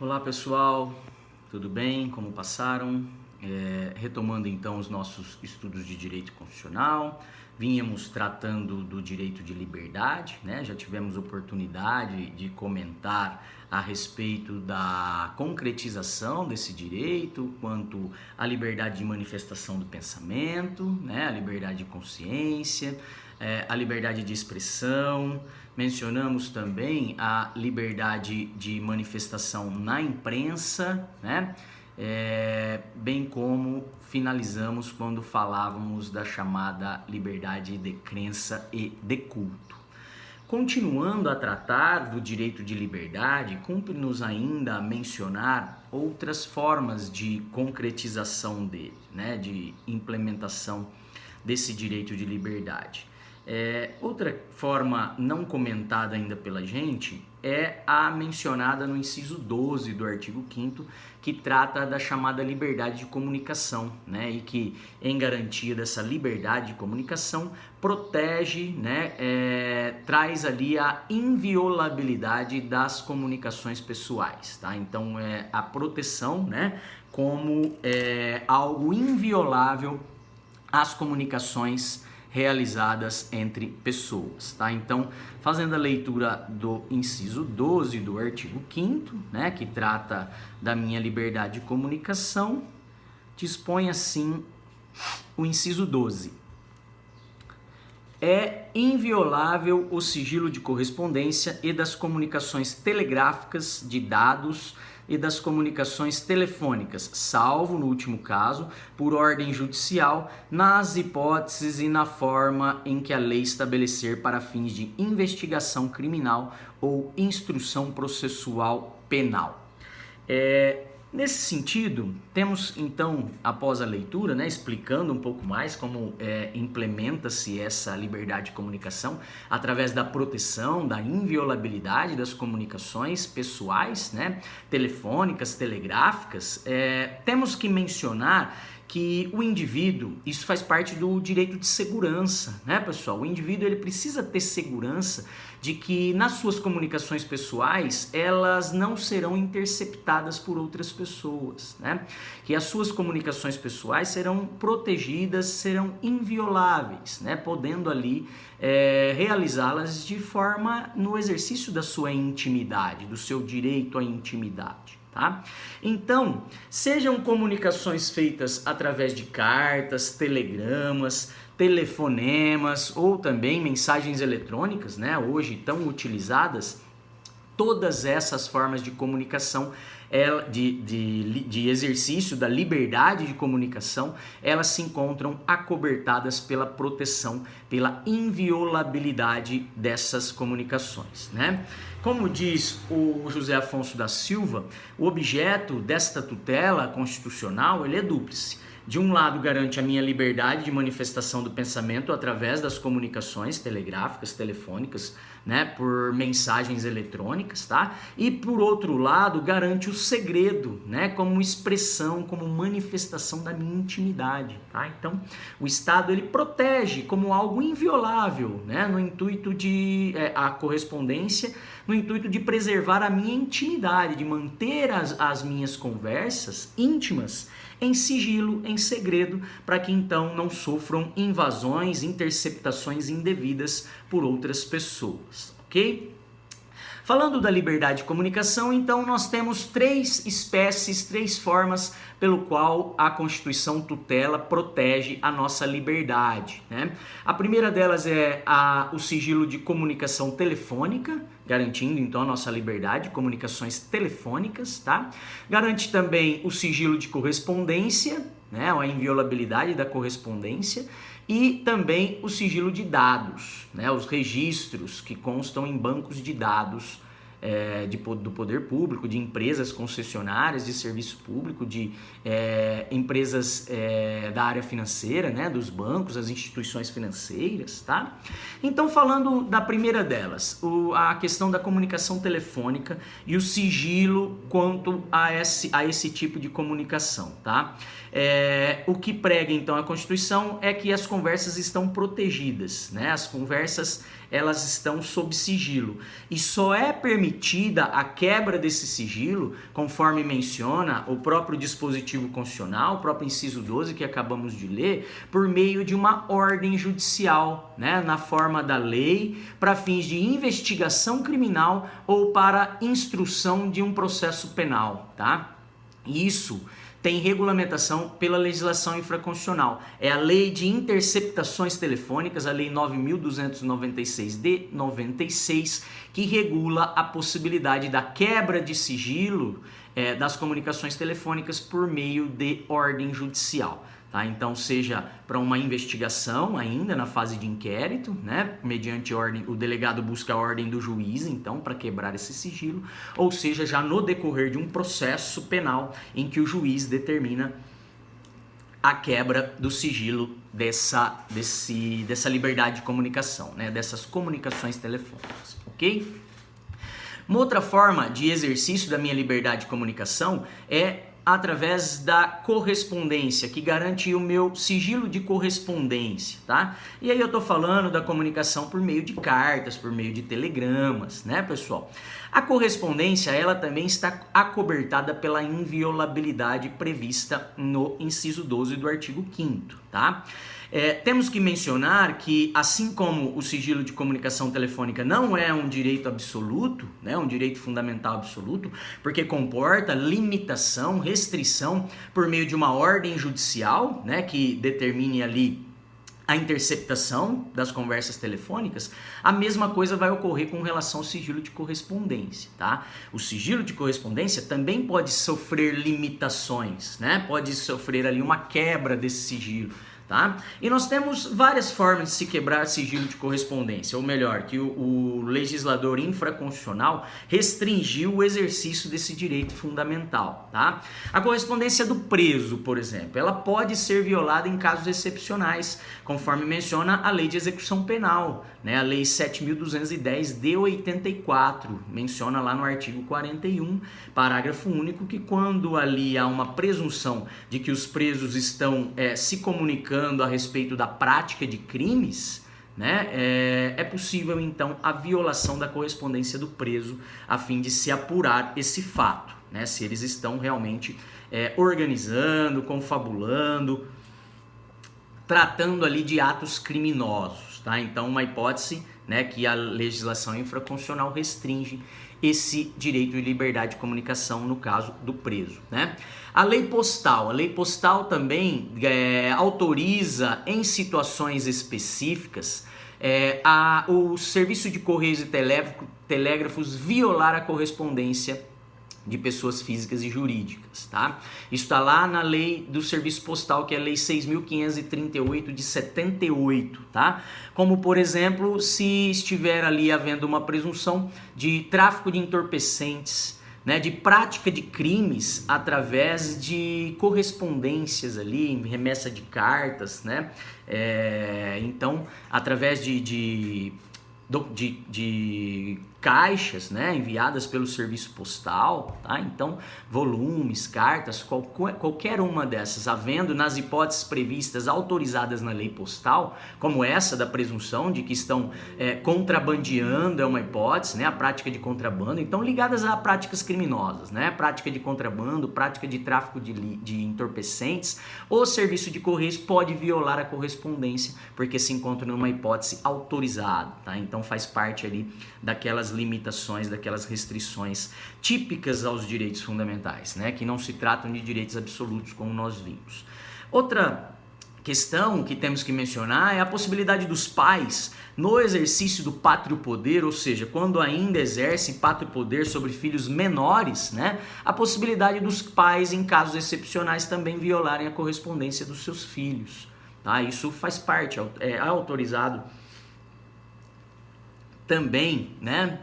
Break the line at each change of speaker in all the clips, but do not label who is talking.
Olá pessoal, tudo bem? Como passaram? Retomando então os nossos estudos de direito constitucional, vínhamos tratando do direito de liberdade, né? Já tivemos oportunidade de comentar a respeito da concretização desse direito, quanto à liberdade de manifestação do pensamento, né? A liberdade de consciência, a liberdade de expressão. Mencionamos também a liberdade de manifestação na imprensa, né? Bem como finalizamos quando falávamos da chamada liberdade de crença e de culto. Continuando a tratar do direito de liberdade, cumpre-nos ainda mencionar outras formas de concretização dele, né? De implementação desse direito de liberdade. Outra forma não comentada ainda pela gente é a mencionada no inciso 12 do artigo 5º, que trata da chamada liberdade de comunicação, né? E que, em garantia dessa liberdade de comunicação, protege, né? Traz ali a inviolabilidade das comunicações pessoais, tá? Então, a proteção, né? Como algo inviolável às comunicações realizadas entre pessoas, tá? Então, fazendo a leitura do inciso 12 do artigo 5º, né, que trata da minha liberdade de comunicação, dispõe assim o inciso 12. É inviolável o sigilo de correspondência e das comunicações telegráficas de dados e das comunicações telefônicas, salvo, no último caso, por ordem judicial, nas hipóteses e na forma em que a lei estabelecer para fins de investigação criminal ou instrução processual penal. Nesse sentido, temos então, após a leitura, né, explicando um pouco mais como implementa-se essa liberdade de comunicação através da proteção, da inviolabilidade das comunicações pessoais, né, telefônicas, telegráficas, temos que mencionar que o indivíduo, isso faz parte do direito de segurança, né, pessoal? O indivíduo ele precisa ter segurança de que nas suas comunicações pessoais elas não serão interceptadas por outras pessoas, né? Que as suas comunicações pessoais serão protegidas, serão invioláveis, né? Podendo ali realizá-las de forma no exercício da sua intimidade, do seu direito à intimidade. Tá? Então, sejam comunicações feitas através de cartas, telegramas, telefonemas ou também mensagens eletrônicas, né? Hoje tão utilizadas, todas essas formas de comunicação, de exercício da liberdade de comunicação, elas se encontram acobertadas pela proteção, pela inviolabilidade dessas comunicações, né? Como diz o José Afonso da Silva, o objeto desta tutela constitucional ele é dúplice. De um lado, garante a minha liberdade de manifestação do pensamento através das comunicações telegráficas, telefônicas, né, por mensagens eletrônicas, tá? E por outro lado, garante o segredo, né, como expressão, como manifestação da minha intimidade, tá? Então, o Estado ele protege como algo inviolável, né, no intuito de a correspondência, no intuito de preservar a minha intimidade, de manter as minhas conversas íntimas em sigilo, em segredo, para que então não sofram invasões, interceptações indevidas por outras pessoas, ok? Falando da liberdade de comunicação, então nós temos três espécies, três formas pelo qual a Constituição tutela, protege a nossa liberdade, né? A primeira delas é o sigilo de comunicação telefônica, garantindo então a nossa liberdade de comunicações telefônicas, tá? Garante também o sigilo de correspondência, né? A inviolabilidade da correspondência. E também o sigilo de dados, né? Os registros que constam em bancos de dados do poder público, de empresas concessionárias de serviço público, de empresas da área financeira, né? Dos bancos, as instituições financeiras, tá? Então, falando da primeira delas, a questão da comunicação telefônica e o sigilo quanto a esse tipo de comunicação, tá? O que prega então a Constituição é que as conversas estão protegidas, né? As conversas elas estão sob sigilo. E só é permitida a quebra desse sigilo, conforme menciona o próprio dispositivo constitucional, o próprio inciso 12 que acabamos de ler, por meio de uma ordem judicial, né, na forma da lei, para fins de investigação criminal ou para instrução de um processo penal, tá? Isso tem regulamentação pela legislação infraconstitucional. É a Lei de Interceptações Telefônicas, a Lei 9.296 de 96, que regula a possibilidade da quebra de sigilo das comunicações telefônicas por meio de ordem judicial. Tá? Então, seja para uma investigação ainda na fase de inquérito, né? Mediante ordem, o delegado busca a ordem do juiz, então, para quebrar esse sigilo, ou seja, já no decorrer de um processo penal em que o juiz determina a quebra do sigilo dessa liberdade de comunicação, né? Dessas comunicações telefônicas, ok? Uma outra forma de exercício da minha liberdade de comunicação é através da correspondência, que garante o meu sigilo de correspondência, tá? E aí eu tô falando da comunicação por meio de cartas, por meio de telegramas, né, pessoal? A correspondência, ela também está acobertada pela inviolabilidade prevista no inciso 12 do artigo 5º, tá? Temos que mencionar que, assim como o sigilo de comunicação telefônica não é um direito absoluto, né, um direito fundamental absoluto, porque comporta limitação, restrição por meio de uma ordem judicial, né, que determine ali a interceptação das conversas telefônicas, a mesma coisa vai ocorrer com relação ao sigilo de correspondência, tá? O sigilo de correspondência também pode sofrer limitações, né? Pode sofrer ali uma quebra desse sigilo, tá? E nós temos várias formas de se quebrar sigilo de correspondência, ou melhor, que o legislador infraconstitucional restringiu o exercício desse direito fundamental, tá? A correspondência do preso, por exemplo, ela pode ser violada em casos excepcionais, conforme menciona a Lei de Execução Penal, né? A Lei 7.210 de 84, menciona lá no artigo 41, parágrafo único, que quando ali há uma presunção de que os presos estão se comunicando a respeito da prática de crimes, né, é possível então a violação da correspondência do preso a fim de se apurar esse fato, né, se eles estão realmente organizando, confabulando, tratando ali de atos criminosos, tá? Então, uma hipótese, né, que a legislação infraconstitucional restringe esse direito de liberdade de comunicação no caso do preso, né? A lei postal também autoriza em situações específicas o serviço de correios e telégrafos violar a correspondência de pessoas físicas e jurídicas, tá? Isso está lá na lei do serviço postal, que é a lei 6.538 de 78, tá? Como, por exemplo, se estiver ali havendo uma presunção de tráfico de entorpecentes, né, de prática de crimes através de correspondências ali, remessa de cartas, né? Então, através de caixas, né, enviadas pelo serviço postal, tá? Então, volumes, cartas, qualquer uma dessas, havendo nas hipóteses previstas autorizadas na lei postal, como essa da presunção de que estão contrabandeando, é uma hipótese, né, a prática de contrabando, então ligadas a práticas criminosas, né, prática de contrabando, prática de tráfico de entorpecentes, o serviço de correios pode violar a correspondência, porque se encontra numa hipótese autorizada, tá? Então faz parte ali daquelas limitações, daquelas restrições típicas aos direitos fundamentais, né? Que não se tratam de direitos absolutos, como nós vimos. Outra questão que temos que mencionar é a possibilidade dos pais, no exercício do pátrio poder, ou seja, quando ainda exercem pátrio poder sobre filhos menores, né? A possibilidade dos pais, em casos excepcionais, também violarem a correspondência dos seus filhos, tá? Isso faz parte, é autorizado também, né,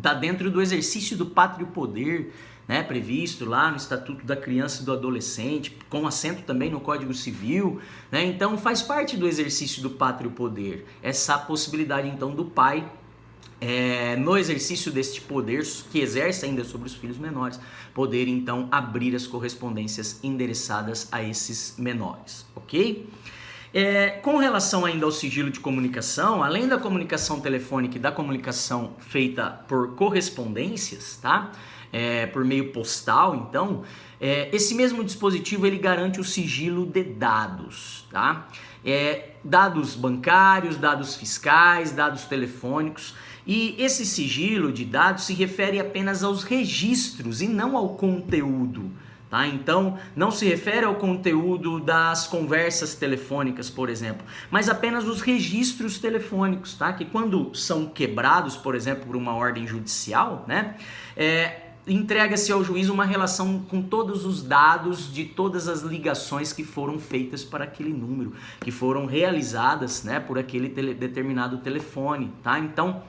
tá dentro do exercício do pátrio poder, né, previsto lá no Estatuto da Criança e do Adolescente, com assento também no Código Civil, né? Então faz parte do exercício do pátrio poder, essa possibilidade então do pai, no exercício deste poder que exerce ainda sobre os filhos menores, poder então abrir as correspondências endereçadas a esses menores, ok? Com relação ainda ao sigilo de comunicação, além da comunicação telefônica e da comunicação feita por correspondências, tá? Por meio postal, então, esse mesmo dispositivo ele garante o sigilo de dados, tá? Dados bancários, dados fiscais, dados telefônicos. E esse sigilo de dados se refere apenas aos registros e não ao conteúdo. Tá? Então, não se refere ao conteúdo das conversas telefônicas, por exemplo, mas apenas os registros telefônicos, tá? Que quando são quebrados, por exemplo, por uma ordem judicial, né? Entrega-se ao juiz uma relação com todos os dados de todas as ligações que foram feitas para aquele número, que foram realizadas, né, por aquele determinado telefone, tá? Então,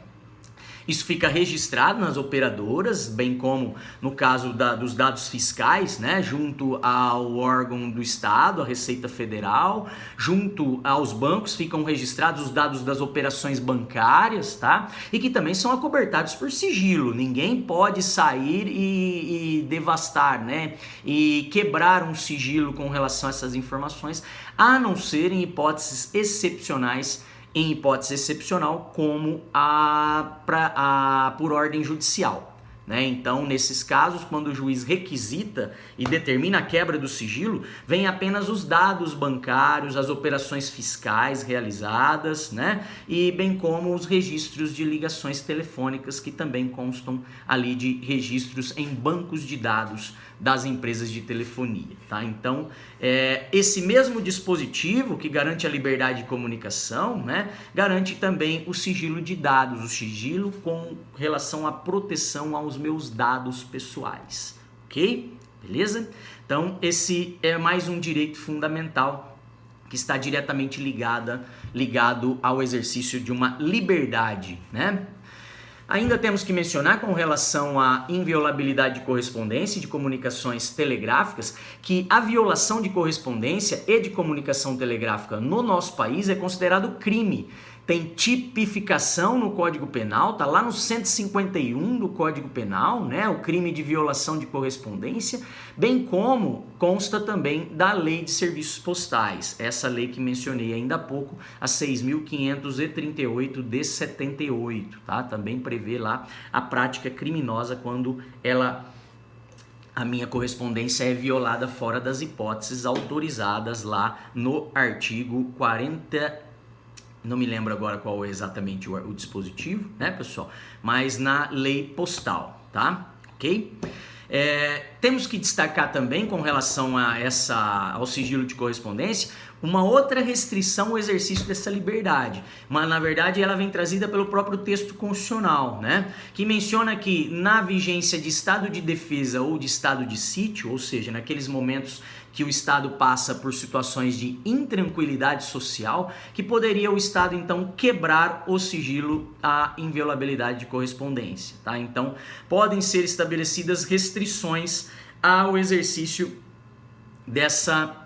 isso fica registrado nas operadoras, bem como no caso dos dados fiscais, né, junto ao órgão do Estado, a Receita Federal, junto aos bancos ficam registrados os dados das operações bancárias, tá? E que também são acobertados por sigilo. Ninguém pode sair e devastar, né, e quebrar um sigilo com relação a essas informações, a não ser em hipóteses excepcionais, em hipótese excepcional, como por ordem judicial. Né? Então, nesses casos, quando o juiz requisita e determina a quebra do sigilo, vem apenas os dados bancários, as operações fiscais realizadas, né? E bem como os registros de ligações telefônicas, que também constam ali de registros em bancos de dados das empresas de telefonia. Tá? Então, esse mesmo dispositivo que garante a liberdade de comunicação, né, garante também o sigilo de dados, o sigilo com relação à proteção aos meus dados pessoais, ok? Beleza? Então, esse é mais um direito fundamental que está diretamente ligado ao exercício de uma liberdade, né? Ainda temos que mencionar com relação à inviolabilidade de correspondência e de comunicações telegráficas que a violação de correspondência e de comunicação telegráfica no nosso país é considerado crime. Tem tipificação no Código Penal, tá lá no 151 do Código Penal, né, o crime de violação de correspondência, bem como consta também da Lei de Serviços Postais, essa lei que mencionei ainda há pouco, a 6.538 de 78, tá? Também prevê lá a prática criminosa quando a minha correspondência é violada fora das hipóteses autorizadas lá no artigo 40. Não me lembro agora qual é exatamente o dispositivo, né, pessoal? Mas na lei postal, tá? Ok? Temos que destacar também com relação ao sigilo de correspondência uma outra restrição ao exercício dessa liberdade, mas na verdade ela vem trazida pelo próprio texto constitucional, né? Que menciona que na vigência de estado de defesa ou de estado de sítio, ou seja, naqueles momentos que o Estado passa por situações de intranquilidade social, que poderia o Estado então quebrar o sigilo à inviolabilidade de correspondência, tá? Então, podem ser estabelecidas restrições ao exercício dessa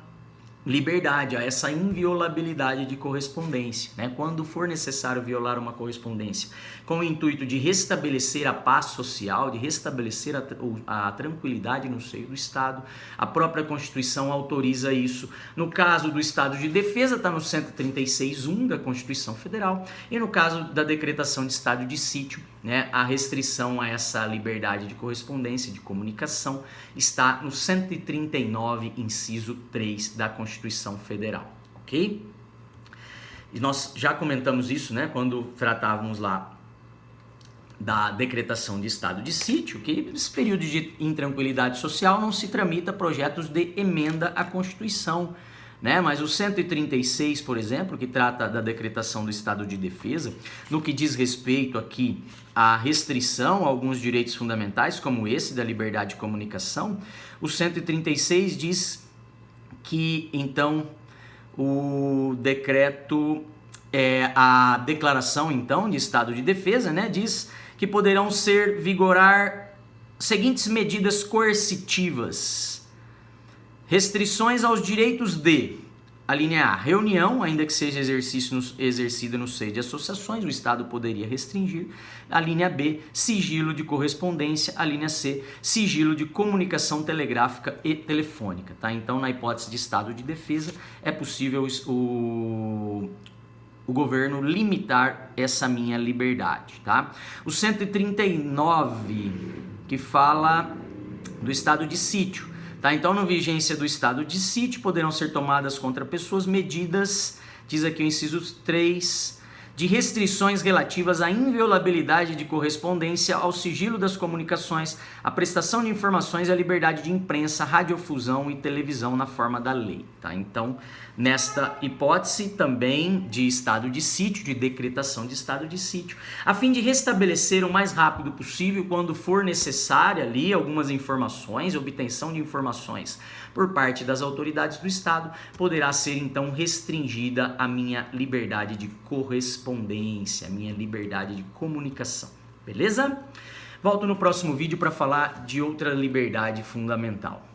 liberdade, a essa inviolabilidade de correspondência, né? Quando for necessário violar uma correspondência com o intuito de restabelecer a paz social, de restabelecer a tranquilidade no seio do Estado, a própria Constituição autoriza isso. No caso do estado de defesa, está no 136.1 da Constituição Federal, e no caso da decretação de estado de sítio, né, a restrição a essa liberdade de correspondência, de comunicação, está no 139, inciso 3 da Constituição Federal, ok? E nós já comentamos isso, né, quando tratávamos lá da decretação de estado de sítio, que nesse período de intranquilidade social não se tramita projetos de emenda à Constituição, né? Mas o 136, por exemplo, que trata da decretação do estado de defesa, no que diz respeito aqui à restrição a alguns direitos fundamentais, como esse da liberdade de comunicação, o 136 diz que, então, o decreto, a declaração, então, de estado de defesa, né, diz que poderão vigorar seguintes medidas coercitivas: restrições aos direitos de A linha A, reunião, ainda que seja exercida no seio de associações, o Estado poderia restringir. A linha B, sigilo de correspondência. A linha C, sigilo de comunicação telegráfica e telefônica. Tá? Então, na hipótese de estado de defesa, é possível o governo limitar essa minha liberdade. Tá? O 139, que fala do estado de sítio. Tá? Então, na vigência do estado de sítio, poderão ser tomadas contra pessoas medidas, diz aqui o inciso 3, de restrições relativas à inviolabilidade de correspondência, ao sigilo das comunicações, à prestação de informações e à liberdade de imprensa, radiodifusão e televisão na forma da lei. Tá? Então, nesta hipótese também de estado de sítio, de decretação de estado de sítio, a fim de restabelecer o mais rápido possível, quando for necessária ali algumas informações, obtenção de informações por parte das autoridades do Estado, poderá ser então restringida a minha liberdade de correspondência, a minha liberdade de comunicação. Beleza? Volto no próximo vídeo para falar de outra liberdade fundamental.